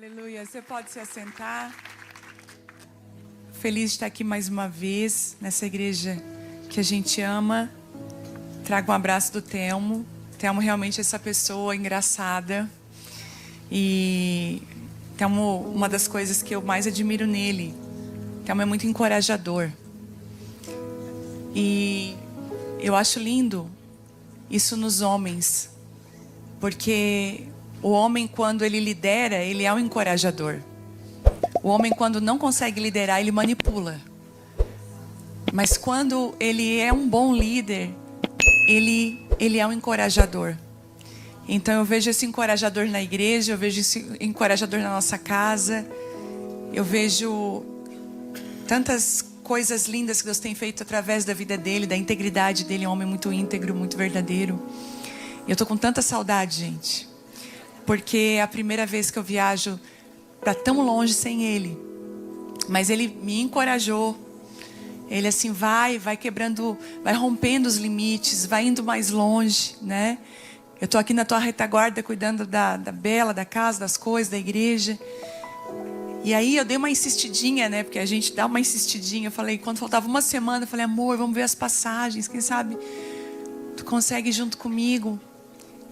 Aleluia, você pode se assentar. Feliz de estar aqui mais uma vez, nessa igreja que a gente ama. Trago um abraço do Telmo. Telmo realmente é essa pessoa engraçada. E Telmo, uma das coisas que eu mais admiro nele, Telmo é muito encorajador. E eu acho lindo isso nos homens, porque o homem, quando ele lidera, ele é um encorajador. O homem, quando não consegue liderar, ele manipula. Mas quando ele é um bom líder, ele é um encorajador. Então eu vejo esse encorajador na igreja, eu vejo esse encorajador na nossa casa. Eu vejo tantas coisas lindas que Deus tem feito através da vida dele, da integridade dele. É um homem muito íntegro, muito verdadeiro. E eu tô com tanta saudade, gente. Porque é a primeira vez que eu viajo para tão longe sem ele. Mas ele me encorajou. Ele assim vai quebrando, vai rompendo os limites, vai indo mais longe, né? Eu tô aqui na tua retaguarda cuidando da Bela, da casa, das coisas, da igreja. E aí eu dei uma insistidinha, né? Porque a gente dá uma insistidinha. Eu falei, quando faltava uma semana, eu falei, amor, vamos ver as passagens. Quem sabe tu consegue ir junto comigo?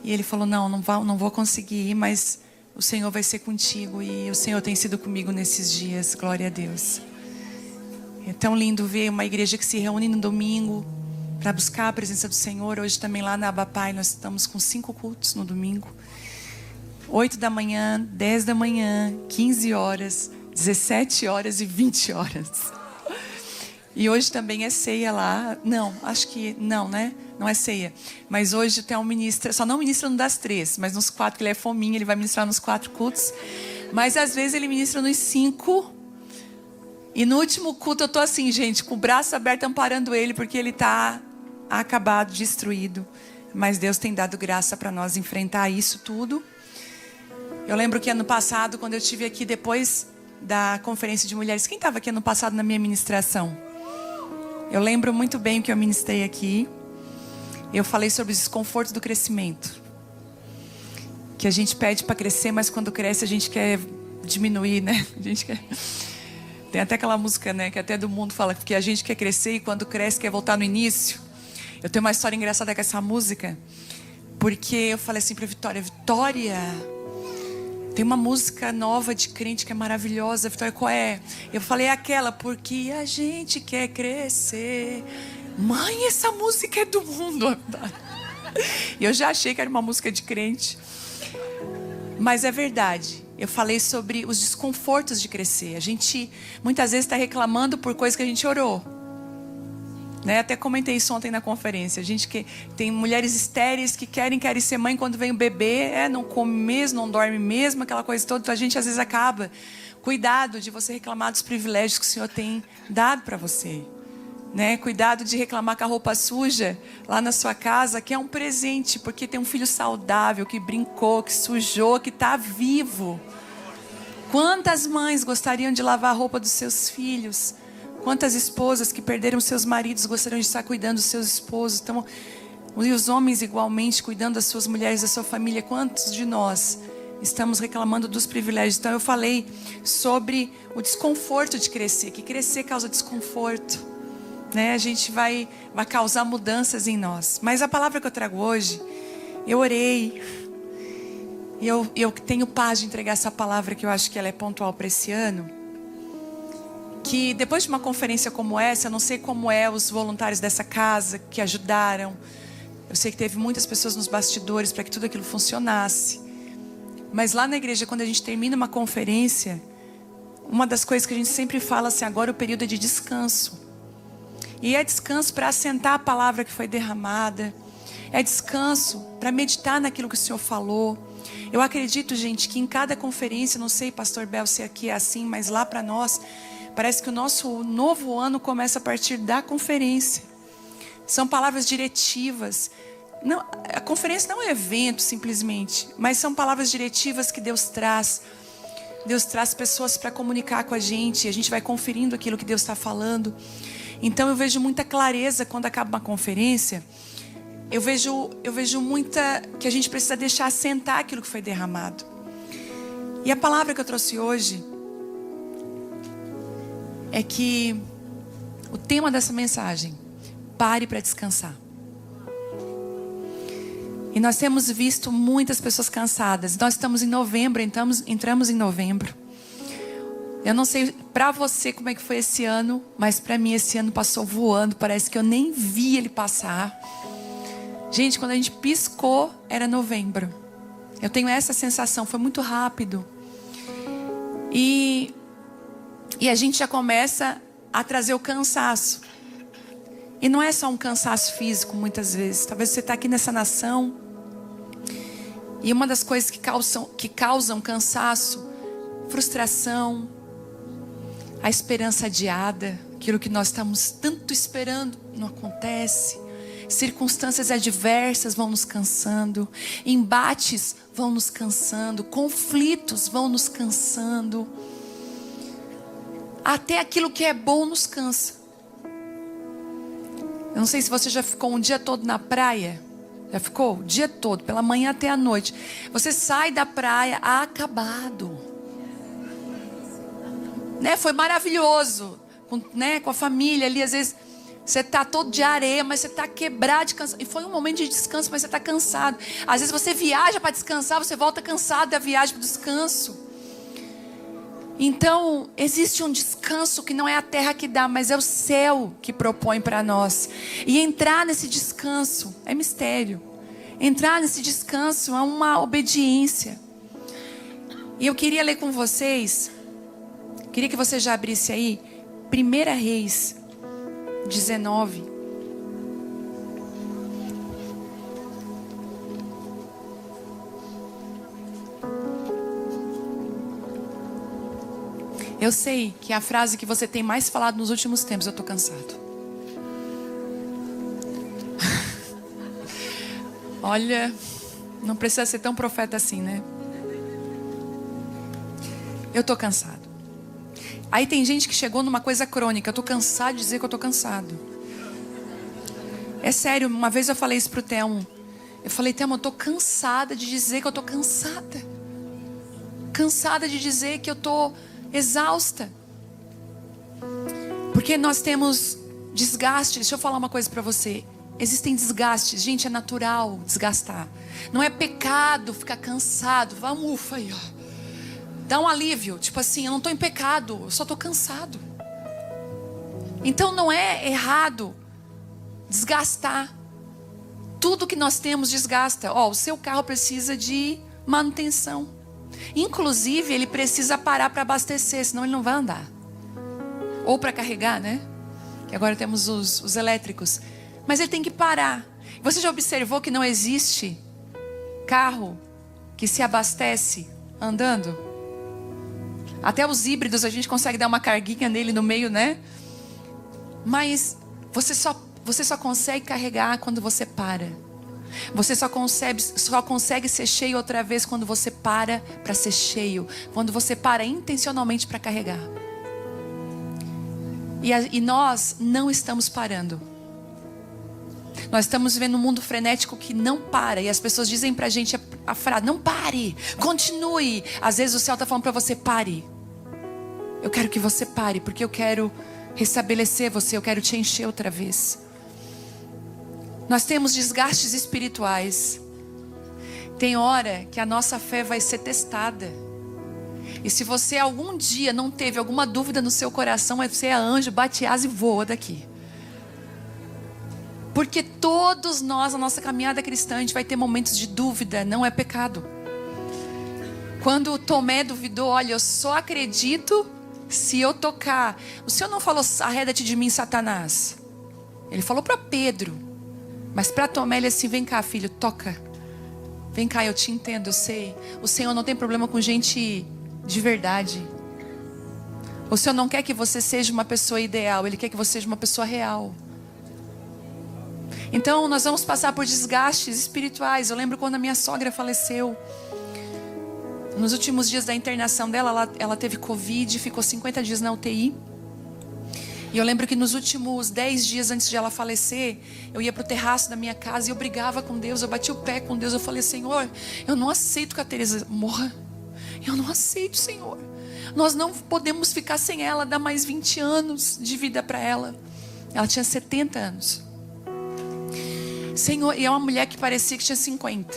E ele falou, não vou conseguir ir, mas o Senhor vai ser contigo. E o Senhor tem sido comigo nesses dias, glória a Deus. É tão lindo ver uma igreja que se reúne no domingo para buscar a presença do Senhor. Hoje também lá na Abapai nós estamos com 5 cultos no domingo. 8 da manhã, 10 da manhã, 15 horas, 17 horas e 20 horas. E hoje também é ceia lá. Não, acho que não, né? Não é ceia. Mas hoje tem um ministro, só não ministra no das 3, mas nos 4, que ele é fominha, ele vai ministrar nos 4 cultos. Mas às vezes ele ministra nos 5. E no último culto eu tô assim, gente, com o braço aberto amparando ele, porque ele tá acabado, destruído. Mas Deus tem dado graça para nós enfrentar isso tudo. Eu lembro que ano passado, quando eu estive aqui depois da conferência de mulheres, quem estava aqui ano passado na minha ministração? Eu lembro muito bem o que eu ministrei aqui. Eu falei sobre os desconfortos do crescimento. Que a gente pede para crescer, mas quando cresce a gente quer diminuir, né? A gente quer... Tem até aquela música, né? Que até do mundo fala que a gente quer crescer e quando cresce quer voltar no início. Eu tenho uma história engraçada com essa música. Porque eu falei assim para Vitória, tem uma música nova de crente que é maravilhosa. Vitória, qual é? Eu falei, é aquela, porque a gente quer crescer. Mãe, essa música é do mundo. E eu já achei que era uma música de crente. Mas é verdade. Eu falei sobre os desconfortos de crescer. A gente muitas vezes está reclamando por coisas que a gente orou. Né? Até comentei isso ontem na conferência. A gente que tem mulheres estéreis que querem ser mãe quando vem o bebê, não come mesmo, não dorme mesmo, aquela coisa toda. Então a gente às vezes acaba. Cuidado de você reclamar dos privilégios que o Senhor tem dado para você. Né? Cuidado de reclamar com a roupa suja lá na sua casa, que é um presente, porque tem um filho saudável, que brincou, que sujou, que está vivo. Quantas mães gostariam de lavar a roupa dos seus filhos? Quantas esposas que perderam seus maridos gostariam de estar cuidando dos seus esposos? Então, e os homens igualmente cuidando das suas mulheres, da sua família. Quantos de nós estamos reclamando dos privilégios? Então eu falei sobre o desconforto de crescer, que crescer causa desconforto, né? A gente vai causar mudanças em nós. Mas a palavra que eu trago hoje, eu orei e eu tenho paz de entregar essa palavra, que eu acho que ela é pontual para esse ano. Que depois de uma conferência como essa, eu não sei como os voluntários dessa casa que ajudaram. Eu sei que teve muitas pessoas nos bastidores para que tudo aquilo funcionasse. Mas lá na igreja, quando a gente termina uma conferência, uma das coisas que a gente sempre fala assim, agora o período é de descanso. E é descanso para assentar a palavra que foi derramada. É descanso para meditar naquilo que o Senhor falou. Eu acredito, gente, que em cada conferência, não sei, pastor Bel, se aqui é assim, mas lá para nós, parece que o nosso novo ano começa a partir da conferência. São palavras diretivas. Não, a conferência não é um evento simplesmente, mas são palavras diretivas que Deus traz. Deus traz pessoas para comunicar com a gente. E a gente vai conferindo aquilo que Deus está falando. Então eu vejo muita clareza quando acaba uma conferência. Eu vejo muita que a gente precisa deixar assentar aquilo que foi derramado. E a palavra que eu trouxe hoje é que o tema dessa mensagem: pare para descansar. E nós temos visto muitas pessoas cansadas. Nós estamos em novembro, entramos em novembro. Eu não sei para você como é que foi esse ano, mas para mim esse ano passou voando. Parece que eu nem vi ele passar. Gente, quando a gente piscou, era novembro. Eu tenho essa sensação, foi muito rápido. E a gente já começa a trazer o cansaço. E não é só um cansaço físico, muitas vezes. Talvez você está aqui nessa nação e uma das coisas que causam cansaço, frustração, a esperança adiada, aquilo que nós estamos tanto esperando não acontece. Circunstâncias adversas vão nos cansando, embates vão nos cansando, conflitos vão nos cansando. Até aquilo que é bom nos cansa. Eu não sei se você já ficou um dia todo na praia. Já ficou? O dia todo, pela manhã até a noite. Você sai da praia acabado. Né? Foi maravilhoso. Com a família ali, às vezes você está todo de areia, mas você está quebrado de cansaço. E foi um momento de descanso, mas você está cansado. Às vezes você viaja para descansar, você volta cansado da viagem para o descanso. Então, existe um descanso que não é a terra que dá, mas é o céu que propõe para nós. E entrar nesse descanso é mistério. Entrar nesse descanso é uma obediência. E eu queria ler com vocês, queria que você já abrisse aí, 1 Reis 19. Eu sei que é a frase que você tem mais falado nos últimos tempos: eu estou cansado. Olha, não precisa ser tão profeta assim, né? Eu estou cansado. Aí tem gente que chegou numa coisa crônica: eu estou cansado de dizer que eu estou cansado. É sério, uma vez eu falei isso pro Telmo. Eu falei: Telmo, eu estou cansada de dizer que eu estou cansada. Cansada de dizer que eu estou exausta. Porque nós temos desgastes. Deixa eu falar uma coisa para você. Existem desgastes. Gente, é natural desgastar. Não é pecado ficar cansado. Vamos, ufa aí, ó. Dá um alívio. Tipo assim, eu não estou em pecado, eu só estou cansado. Então não é errado desgastar. Tudo que nós temos desgasta. Ó, o seu carro precisa de manutenção. Inclusive, ele precisa parar para abastecer, senão ele não vai andar. Ou para carregar, né? Que agora temos os elétricos. Mas ele tem que parar. Você já observou que não existe carro que se abastece andando? Até os híbridos a gente consegue dar uma carguinha nele no meio, né? Mas você só consegue carregar quando você para. Você só consegue ser cheio outra vez quando você para ser cheio. Quando você para intencionalmente para carregar. E nós não estamos parando. Nós estamos vivendo um mundo frenético que não para. E as pessoas dizem pra gente a frase: não pare, continue. Às vezes o céu está falando para você: pare. Eu quero que você pare, porque eu quero restabelecer você. Eu quero te encher outra vez. Nós temos desgastes espirituais. Tem hora que a nossa fé vai ser testada. E se você algum dia não teve alguma dúvida no seu coração, você é anjo, bate asa e voa daqui. Porque todos nós, na nossa caminhada cristã, a gente vai ter momentos de dúvida. Não é pecado. Quando Tomé duvidou: olha, eu só acredito se eu tocar. O Senhor não falou: arreda-te de mim, Satanás. Ele falou para Pedro. Mas para Tomé, ele assim: vem cá, filho, toca. Vem cá, eu te entendo, eu sei. O Senhor não tem problema com gente de verdade. O Senhor não quer que você seja uma pessoa ideal. Ele quer que você seja uma pessoa real. Então nós vamos passar por desgastes espirituais. Eu lembro quando a minha sogra faleceu. Nos últimos dias da internação dela, ela teve Covid, ficou 50 dias na UTI. E eu lembro que nos últimos 10 dias antes de ela falecer, eu ia para o terraço da minha casa e eu brigava com Deus, eu bati o pé com Deus. Eu falei: Senhor, eu não aceito que a Teresa morra. Eu não aceito, Senhor. Nós não podemos ficar sem ela, dar mais 20 anos de vida para ela. Ela tinha 70 anos. Senhor, e é uma mulher que parecia que tinha 50.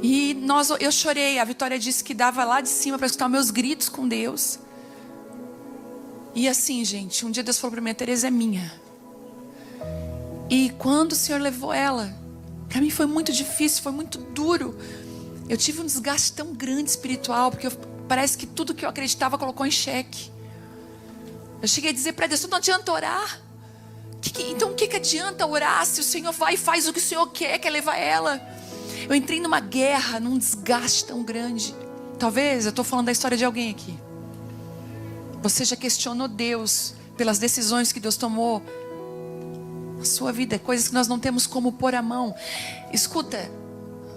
E eu chorei. A Vitória disse que dava lá de cima para escutar meus gritos com Deus. E assim, gente, um dia Deus falou para mim: a Tereza é minha. E quando o Senhor levou ela, para mim foi muito difícil, foi muito duro. Eu tive um desgaste tão grande espiritual, porque parece que tudo que eu acreditava colocou em xeque. Eu cheguei a dizer para Deus: não adianta orar. Então o que adianta orar se o Senhor vai e faz o que o Senhor quer levar ela? Eu entrei numa guerra, num desgaste tão grande. Talvez eu estou falando da história de alguém aqui. Você já questionou Deus pelas decisões que Deus tomou na sua vida, coisas que nós não temos como pôr a mão. Escuta,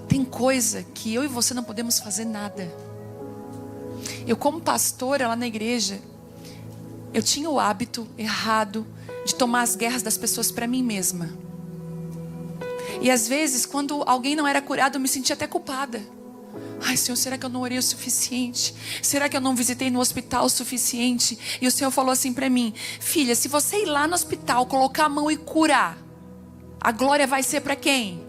tem coisa que eu e você não podemos fazer nada. Eu, como pastora lá na igreja, eu tinha o hábito errado de tomar as guerras das pessoas para mim mesma. E às vezes, quando alguém não era curado, eu me sentia até culpada. Ai, Senhor, será que eu não orei o suficiente? Será que eu não visitei no hospital o suficiente? E o Senhor falou assim para mim: filha, se você ir lá no hospital, colocar a mão e curar, a glória vai ser para quem?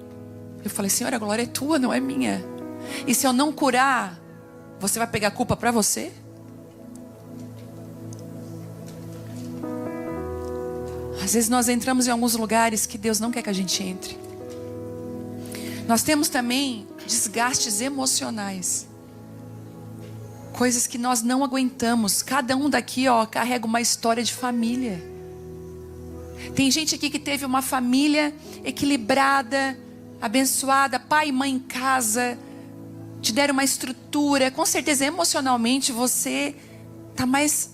Eu falei: Senhor, a glória é tua, não é minha. E se eu não curar, você vai pegar a culpa para você? Às vezes nós entramos em alguns lugares que Deus não quer que a gente entre. Nós temos também desgastes emocionais, coisas que nós não aguentamos. Cada um daqui, carrega uma história de família. Tem gente aqui que teve uma família equilibrada, abençoada, pai e mãe em casa, te deram uma estrutura. Com certeza emocionalmente você está mais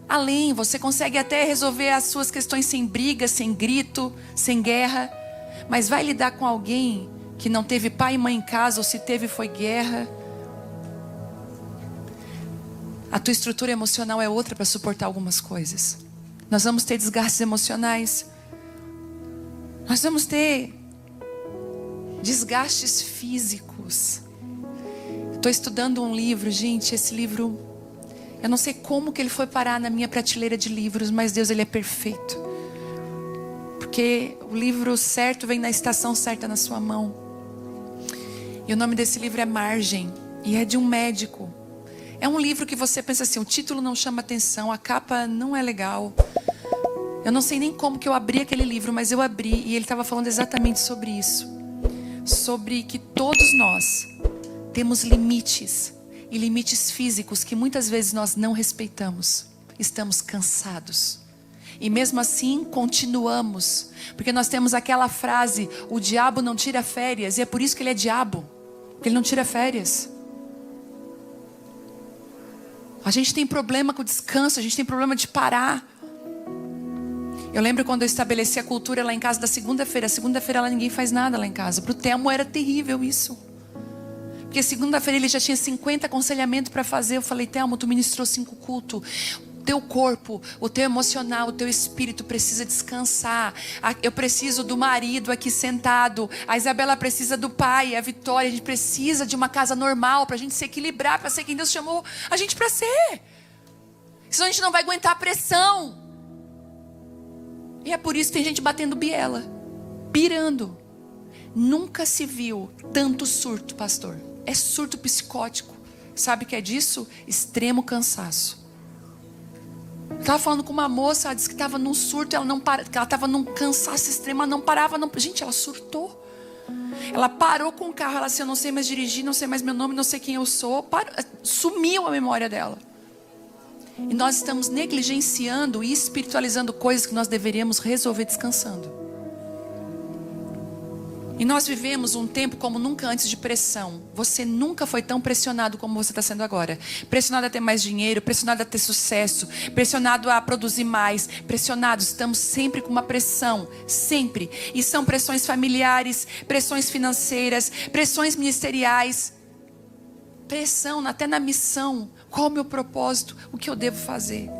além, você consegue até resolver as suas questões sem briga, sem grito, sem guerra. Mas vai lidar com alguém que não teve pai e mãe em casa, ou se teve foi guerra. A tua estrutura emocional é outra para suportar algumas coisas. Nós vamos ter desgastes emocionais. Nós vamos ter desgastes físicos. Estou estudando um livro, gente, esse livro, eu não sei como que ele foi parar na minha prateleira de livros, mas Deus, ele é perfeito. Porque o livro certo vem na estação certa na sua mão. E o nome desse livro é Margem, e é de um médico. É um livro que você pensa assim, o título não chama atenção, a capa não é legal. Eu não sei nem como que eu abri aquele livro, mas eu abri e ele estava falando exatamente sobre isso. Sobre que todos nós temos limites, e limites físicos que muitas vezes nós não respeitamos. Estamos cansados. E mesmo assim continuamos, porque nós temos aquela frase: o diabo não tira férias. E é por isso que ele é diabo, porque ele não tira férias. A gente tem problema com o descanso, a gente tem problema de parar. Eu lembro quando eu estabeleci a cultura lá em casa da segunda-feira. Segunda-feira lá ninguém faz nada lá em casa. Para o Telmo era terrível isso, porque segunda-feira ele já tinha 50 aconselhamentos para fazer. Eu falei: Telmo, tu ministrou 5 cultos. Teu corpo, o teu emocional, o teu espírito precisa descansar. Eu preciso do marido aqui sentado. A Isabela precisa do pai, a Vitória. A gente precisa de uma casa normal para a gente se equilibrar, para ser quem Deus chamou a gente para ser. Senão a gente não vai aguentar a pressão. E é por isso que tem gente batendo biela, pirando. Nunca se viu tanto surto, pastor. É surto psicótico. Sabe o que é disso? Extremo cansaço. Eu estava falando com uma moça, ela disse que estava num surto, ela estava num cansaço extremo, ela não parava. Gente, ela surtou. Ela parou com o carro, ela disse: eu não sei mais dirigir, não sei mais meu nome, não sei quem eu sou. Sumiu a memória dela. E nós estamos negligenciando e espiritualizando coisas que nós deveríamos resolver descansando. E nós vivemos um tempo como nunca antes de pressão. Você nunca foi tão pressionado como você está sendo agora. Pressionado a ter mais dinheiro, pressionado a ter sucesso, pressionado a produzir mais, pressionados. Estamos sempre com uma pressão, sempre. E são pressões familiares, pressões financeiras, pressões ministeriais. Pressão até na missão. Qual o meu propósito? O que eu devo fazer?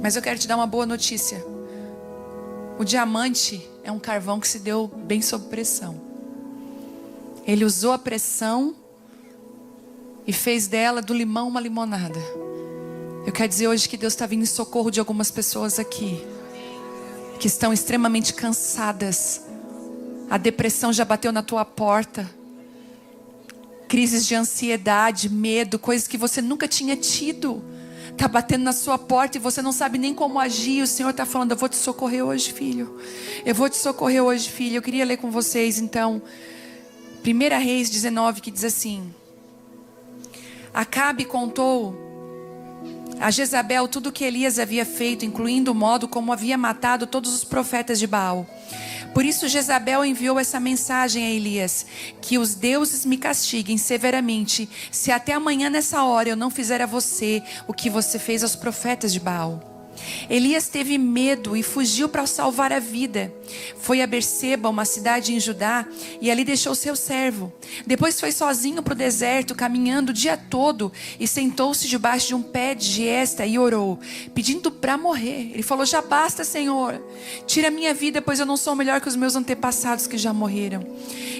Mas eu quero te dar uma boa notícia. O diamante é um carvão que se deu bem sob pressão. Ele usou a pressão e fez dela do limão uma limonada. Eu quero dizer hoje que Deus está vindo em socorro de algumas pessoas aqui que estão extremamente cansadas. A depressão já bateu na tua porta. Crises de ansiedade, medo, coisas que você nunca tinha tido. Está batendo na sua porta e você não sabe nem como agir. O Senhor está falando: eu vou te socorrer hoje, filho. Eu vou te socorrer hoje, filho. Eu queria ler com vocês então 1 Reis 19, que diz assim: Acabe contou a Jezabel tudo o que Elias havia feito, incluindo o modo como havia matado todos os profetas de Baal. Por isso Jezabel enviou essa mensagem a Elias: que os deuses me castiguem severamente, se até amanhã nessa hora eu não fizer a você o que você fez aos profetas de Baal. Elias teve medo e fugiu para salvar a vida. Foi a Berseba, uma cidade em Judá, e ali deixou seu servo. Depois foi sozinho para o deserto, caminhando o dia todo, e sentou-se debaixo de um pé de giesta e orou, pedindo para morrer. Ele falou: já basta, Senhor, tira a minha vida, pois eu não sou melhor que os meus antepassados que já morreram.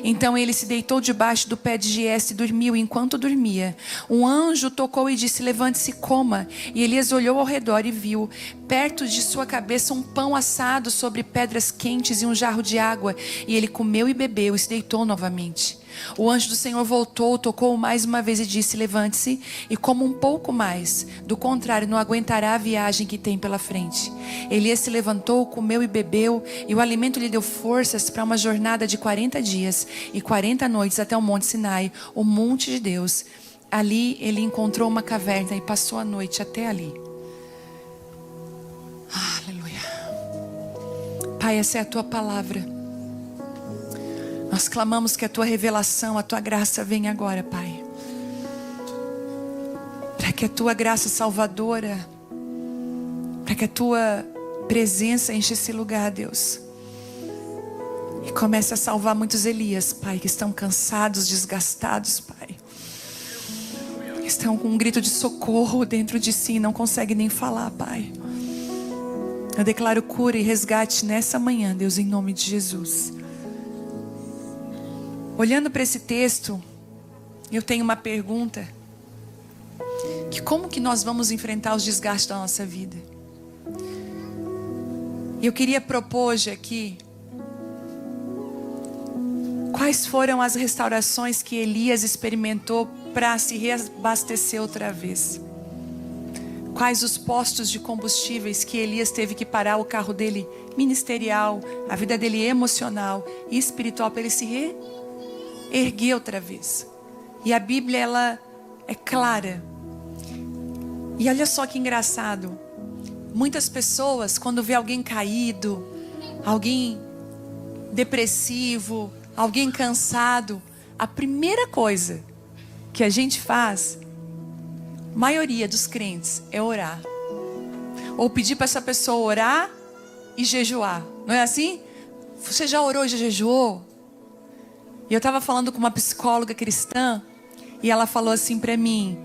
Então ele se deitou debaixo do pé de giesta e dormiu. Enquanto dormia, um anjo tocou e disse: levante-se, coma. E Elias olhou ao redor e viu perto de sua cabeça um pão assado sobre pedras quentes e um jarro de água. E ele comeu e bebeu e se deitou novamente. O anjo do Senhor voltou, tocou mais uma vez e disse: levante-se e coma um pouco mais. Do contrário, não aguentará a viagem que tem pela frente. Elias se levantou, comeu e bebeu, e o alimento lhe deu forças para uma jornada de 40 dias e 40 noites até o Monte Sinai, o monte de Deus. Ali ele encontrou uma caverna e passou a noite até ali. Aleluia. Pai, essa é a tua palavra. Nós clamamos que a tua revelação, a tua graça venha agora, Pai. Para que a tua graça salvadora, para que a tua presença enche esse lugar, Deus. E comece a salvar muitos Elias, Pai, que estão cansados, desgastados, Pai. Estão com um grito de socorro dentro de si e não conseguem nem falar, Pai. Eu declaro cura e resgate nessa manhã, Deus, em nome de Jesus. Olhando para esse texto, eu tenho uma pergunta: que como que nós vamos enfrentar os desgastes da nossa vida? Eu queria propor hoje aqui quais foram as restaurações que Elias experimentou para se reabastecer outra vez. Quais os postos de combustíveis que Elias teve que parar o carro dele ministerial, a vida dele emocional e espiritual, para ele se reerguer outra vez. E a Bíblia, ela é clara. E olha só que engraçado. Muitas pessoas, quando vê alguém caído, alguém depressivo, alguém cansado, a primeira coisa que a gente faz, maioria dos crentes, é orar. Ou pedir para essa pessoa orar e jejuar. Não é assim? Você já orou e já jejuou? E eu estava falando com uma psicóloga cristã, e ela falou assim para mim: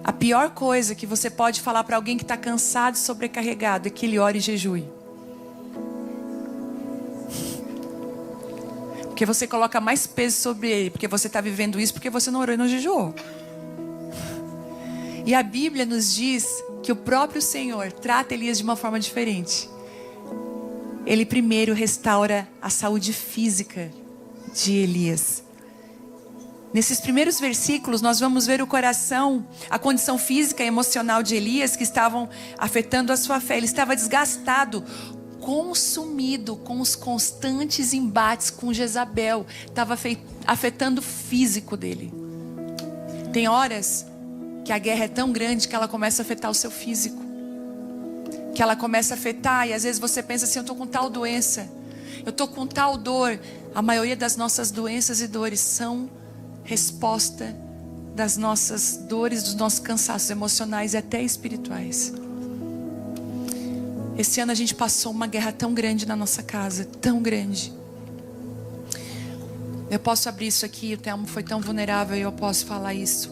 a pior coisa que você pode falar para alguém que está cansado e sobrecarregado é que ele ore e jejue. Porque você coloca mais peso sobre ele, porque você está vivendo isso, porque você não orou e não jejuou. E a Bíblia nos diz que o próprio Senhor trata Elias de uma forma diferente. Ele primeiro restaura a saúde física de Elias. Nesses primeiros versículos nós vamos ver o coração, a condição física e emocional de Elias, que estavam afetando a sua fé. Ele estava desgastado, consumido com os constantes embates com Jezabel. Estava afetando o físico dele. Tem horas que a guerra é tão grande que ela começa a afetar o seu físico. Que ela começa a afetar, e às vezes você pensa assim: eu estou com tal doença, eu estou com tal dor. A maioria das nossas doenças e dores são resposta das nossas dores, dos nossos cansaços emocionais e até espirituais. Esse ano a gente passou uma guerra tão grande na nossa casa, tão grande. Eu posso abrir isso aqui, o Telmo foi tão vulnerável e eu posso falar isso.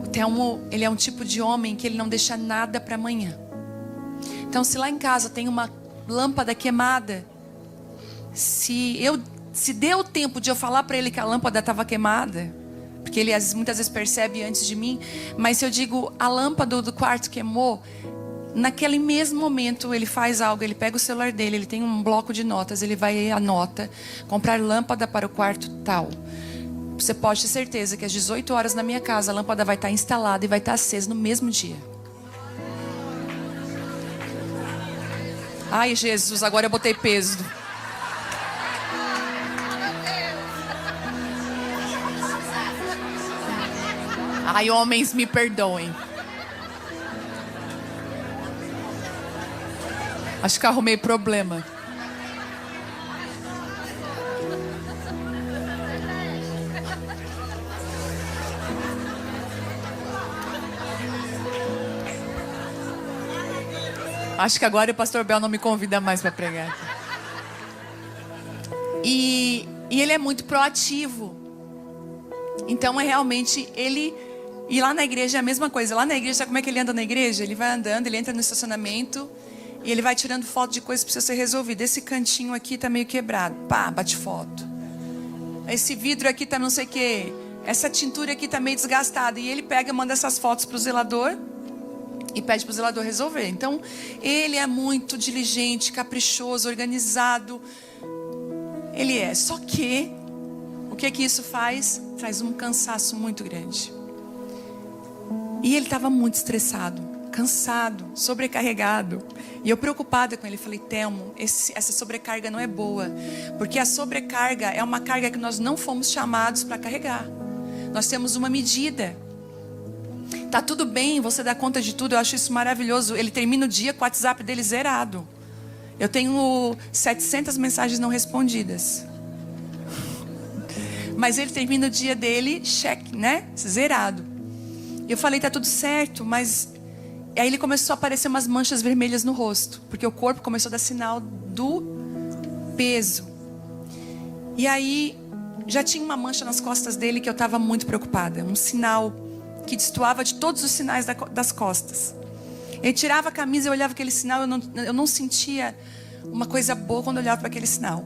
O Telmo, ele é um tipo de homem que ele não deixa nada para amanhã. Então, se lá em casa tem uma lâmpada queimada, se deu tempo de eu falar para ele que a lâmpada estava queimada, porque porque ele muitas vezes percebe antes de mim. Mas se eu digo, a lâmpada do quarto queimou, naquele mesmo momento ele faz algo, ele pega o celular dele, ele tem um bloco de notas, ele vai e anota, comprar lâmpada para o quarto tal. Você pode ter certeza que às 18 horas na minha casa a lâmpada vai estar instalada e vai estar acesa no mesmo dia. Ai, Jesus, agora eu botei peso. Ai, homens, me perdoem. Acho que arrumei problema. Acho que agora o pastor Bel não me convida mais para pregar. E ele é muito proativo. Então é realmente ele... E lá na igreja é a mesma coisa. Lá na igreja, sabe como é que ele anda na igreja? Ele vai andando, ele entra no estacionamento e ele vai tirando foto de coisas que precisam ser resolvidas. Esse cantinho aqui tá meio quebrado. Pá, bate foto. Esse vidro aqui tá não sei o quê. Essa tintura aqui tá meio desgastada. E ele pega e manda essas fotos pro zelador e pede pro zelador resolver. Então, ele é muito diligente, caprichoso, organizado. Ele é. Só que, o que isso faz? Traz um cansaço muito grande. E ele estava muito estressado, cansado, sobrecarregado. E eu preocupada com ele, falei, Telmo, essa sobrecarga não é boa. Porque a sobrecarga é uma carga que nós não fomos chamados para carregar. Nós temos uma medida. Tá tudo bem, você dá conta de tudo, eu acho isso maravilhoso. Ele termina o dia com o WhatsApp dele zerado. Eu tenho 700 mensagens não respondidas. Mas ele termina o dia dele, cheque, né? Zerado. Eu falei, tá tudo certo, mas... Aí ele começou a aparecer umas manchas vermelhas no rosto. Porque o corpo começou a dar sinal do peso. E aí, já tinha uma mancha nas costas dele que eu estava muito preocupada. Um sinal que destoava de todos os sinais das costas. Ele tirava a camisa, eu olhava aquele sinal, eu não sentia uma coisa boa quando eu olhava para aquele sinal.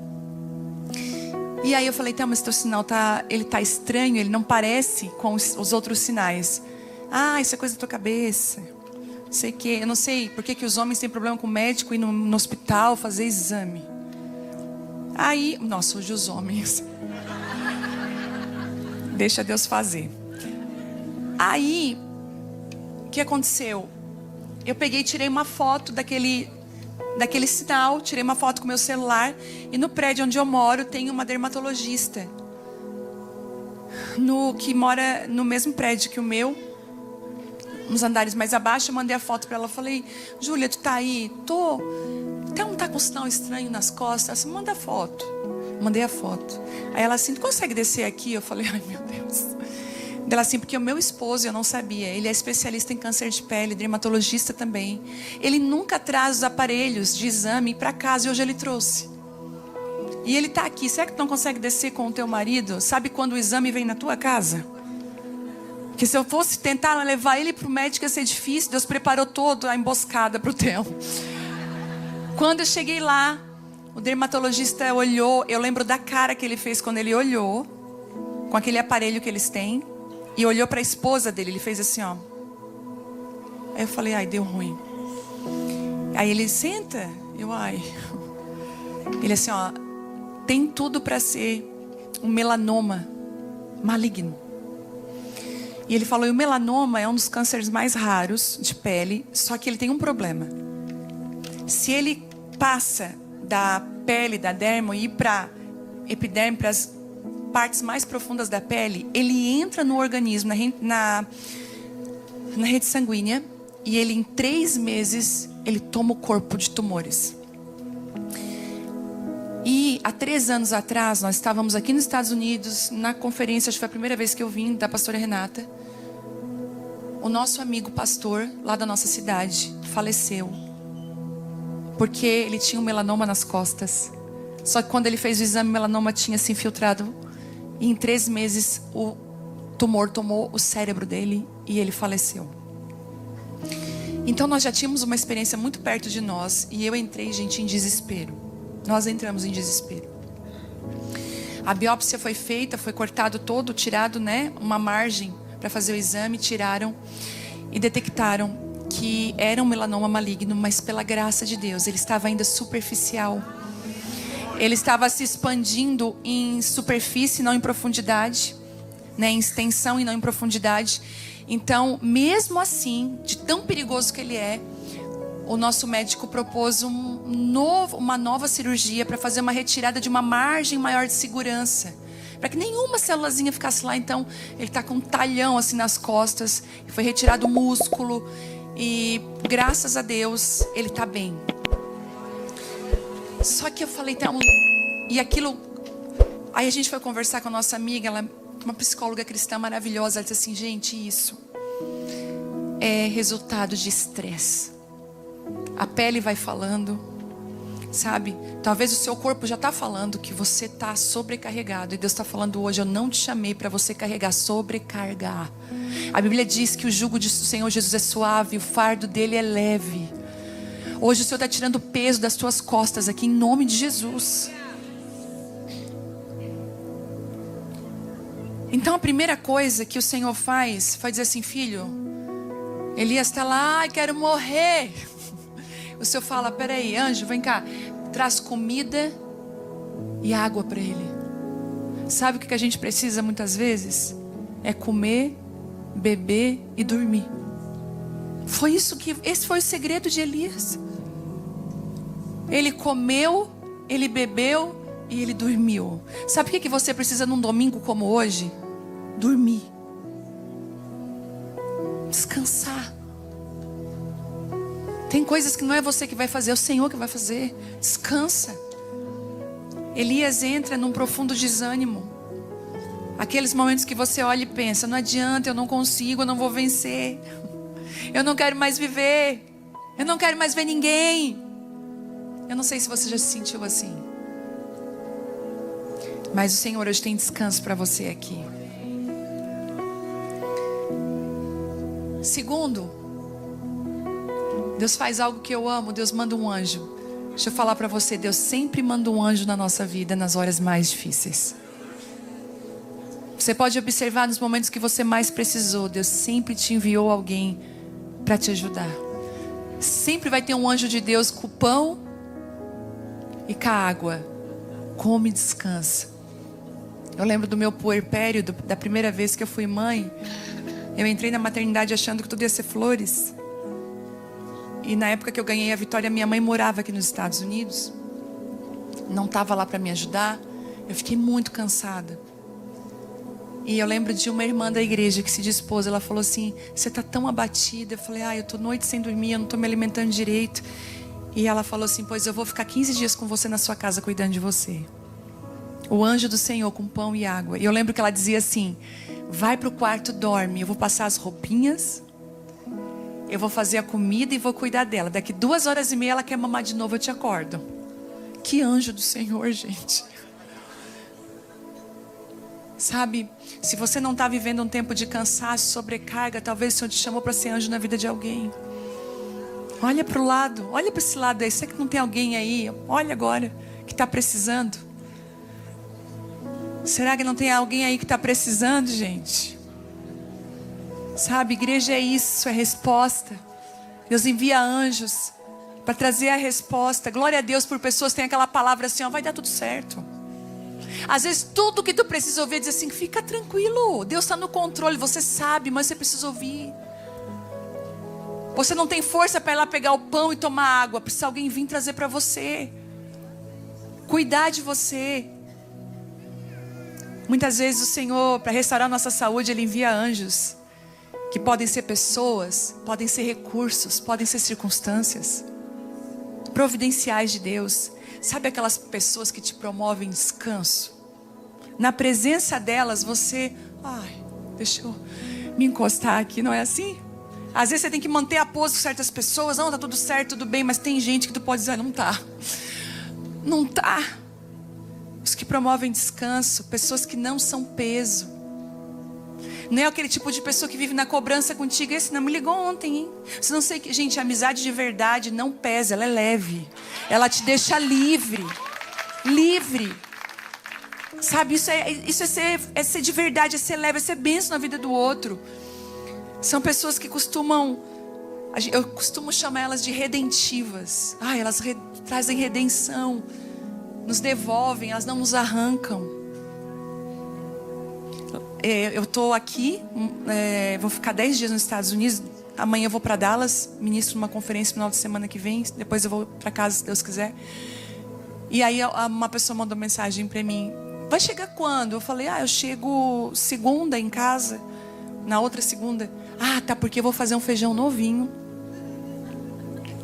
E aí eu falei, tá, mas teu sinal ele tá estranho, ele não parece com os outros sinais. Ah, isso é coisa da tua cabeça. Sei que, eu não sei por que os homens têm problema com o médico ir no hospital fazer exame. Aí, nossa, hoje os homens. Deixa Deus fazer. Aí, o que aconteceu? Eu peguei e tirei uma foto daquele sinal, tirei uma foto com meu celular. E no prédio onde eu moro tem uma dermatologista. Que mora no mesmo prédio que o meu. Uns andares mais abaixo, eu mandei a foto para ela. Eu falei, Júlia, tu tá aí? Tô. Até não tá com um sinal estranho nas costas. Ela disse, manda a foto. Mandei a foto. Aí ela assim, tu consegue descer aqui? Eu falei, ai meu Deus. Ela assim, porque o meu esposo, eu não sabia, ele é especialista em câncer de pele, dermatologista também. Ele nunca traz os aparelhos de exame para casa e hoje ele trouxe. E ele tá aqui, será que tu não consegue descer com o teu marido? Sabe quando o exame vem na tua casa? Que se eu fosse tentar levar ele para o médico ia ser difícil. Deus preparou toda a emboscada para o Telmo. Quando eu cheguei lá, o dermatologista olhou. Eu lembro da cara que ele fez quando ele olhou, com aquele aparelho que eles têm, e olhou para a esposa dele. Ele fez assim, ó. Aí eu falei, ai, deu ruim. Aí ele, senta. Eu, ai. Ele assim, ó, tem tudo para ser um melanoma maligno. E ele falou, e o melanoma é um dos cânceres mais raros de pele, só que ele tem um problema. Se ele passa da pele, da dermo, e ir para epiderme, para as partes mais profundas da pele, ele entra no organismo, na rede sanguínea, e ele em 3 meses, ele toma o corpo de tumores. E há 3 anos atrás, nós estávamos aqui nos Estados Unidos, na conferência, acho que foi a primeira vez que eu vim, da pastora Renata. O nosso amigo pastor, lá da nossa cidade, faleceu. Porque ele tinha um melanoma nas costas. Só que quando ele fez o exame, o melanoma tinha se infiltrado. E em 3 meses, o tumor tomou o cérebro dele e ele faleceu. Então nós já tínhamos uma experiência muito perto de nós. E eu entrei, gente, em desespero. Nós entramos em desespero. A biópsia foi feita, foi cortado todo, tirado, né, uma margem para fazer o exame, tiraram e detectaram que era um melanoma maligno, mas pela graça de Deus, ele estava ainda superficial. Ele estava se expandindo em superfície, não em profundidade, né, em extensão e não em profundidade. Então, mesmo assim, de tão perigoso que ele é, o nosso médico propôs uma nova cirurgia para fazer uma retirada de uma margem maior de segurança, para que nenhuma célulazinha ficasse lá. Então, ele está com um talhão assim nas costas, foi retirado o músculo e, graças a Deus, ele está bem. Só que eu falei, então, e aquilo... Aí a gente foi conversar com a nossa amiga, ela é uma psicóloga cristã maravilhosa. Ela disse assim, gente, isso é resultado de estresse. A pele vai falando, sabe? Talvez o seu corpo já está falando que você está sobrecarregado. E Deus está falando hoje, eu não te chamei para você carregar, sobrecarregar. A Bíblia diz que o jugo do Senhor Jesus é suave, o fardo dele é leve. Hoje o Senhor está tirando o peso das tuas costas aqui, em nome de Jesus. Então a primeira coisa que o Senhor faz foi dizer assim, filho, Elias está lá, ai, quero morrer. O Senhor fala, peraí, anjo, vem cá, traz comida e água para ele. Sabe o que a gente precisa muitas vezes? É comer, beber e dormir. Esse foi o segredo de Elias. Ele comeu, ele bebeu e ele dormiu. Sabe o que você precisa num domingo como hoje? Dormir. Descansar. Tem coisas que não é você que vai fazer, é o Senhor que vai fazer. Descansa. Elias entra num profundo desânimo. Aqueles momentos que você olha e pensa, não adianta, eu não consigo, eu não vou vencer. Eu não quero mais viver. Eu não quero mais ver ninguém. Eu não sei se você já se sentiu assim. Mas o Senhor hoje tem descanso para você aqui. Segundo, Deus faz algo que eu amo, Deus manda um anjo. Deixa eu falar para você, Deus sempre manda um anjo na nossa vida nas horas mais difíceis. Você pode observar nos momentos que você mais precisou, Deus sempre te enviou alguém para te ajudar. Sempre vai ter um anjo de Deus com o pão e com a água. Come e descansa. Eu lembro do meu puerpério, da primeira vez que eu fui mãe. Eu entrei na maternidade achando que tudo ia ser flores. E na época que eu ganhei a Vitória, minha mãe morava aqui nos Estados Unidos. Não estava lá para me ajudar. Eu fiquei muito cansada. E eu lembro de uma irmã da igreja que se dispôs. Ela falou assim, você está tão abatida. Eu falei, eu estou noite sem dormir, eu não estou me alimentando direito. E ela falou assim, pois eu vou ficar 15 dias com você na sua casa cuidando de você. O anjo do Senhor com pão e água. E eu lembro que ela dizia assim, vai para o quarto, dorme. Eu vou passar as roupinhas. Eu vou fazer a comida e vou cuidar dela. Daqui 2h30 ela quer mamar de novo, eu te acordo. Que anjo do Senhor, gente. Sabe, se você não está vivendo um tempo de cansaço, sobrecarga, talvez o Senhor te chamou para ser anjo na vida de alguém. Olha para o lado, olha para esse lado aí. Você que não tem alguém aí, olha agora, que está precisando. Será que não tem alguém aí que está precisando, gente? Sabe, igreja é isso, é resposta. Deus envia anjos para trazer a resposta. Glória a Deus por pessoas que têm aquela palavra assim, vai dar tudo certo. Às vezes tudo que tu precisa ouvir é dizer assim, fica tranquilo, Deus está no controle, você sabe, mas você precisa ouvir. Você não tem força para ir lá pegar o pão e tomar água, precisa alguém vir trazer para você, cuidar de você. Muitas vezes o Senhor, para restaurar nossa saúde, Ele envia anjos, que podem ser pessoas, podem ser recursos, podem ser circunstâncias providenciais de Deus. Sabe aquelas pessoas que te promovem descanso? Na presença delas você, deixa eu me encostar aqui, não é assim? Às vezes você tem que manter a pose com certas pessoas. Não, tá tudo certo, tudo bem, mas tem gente que tu pode dizer, não tá. Não tá. Os que promovem descanso, pessoas que não são peso. Não é aquele tipo de pessoa que vive na cobrança contigo. Esse não me ligou ontem, hein? Você não sei que, gente, a amizade de verdade não pesa, ela é leve. Ela te deixa livre. Livre. Sabe, isso é ser de verdade, é ser leve, é ser bênção na vida do outro. São pessoas que eu costumo chamar elas de redentivas. Elas trazem redenção, nos devolvem, elas não nos arrancam. Eu estou aqui, vou ficar 10 dias nos Estados Unidos. Amanhã eu vou para Dallas, ministro numa conferência no final de semana que vem. Depois eu vou para casa, se Deus quiser. E aí uma pessoa mandou mensagem para mim: vai chegar quando? Eu falei: eu chego segunda em casa. Na outra segunda. Tá, porque eu vou fazer um feijão novinho.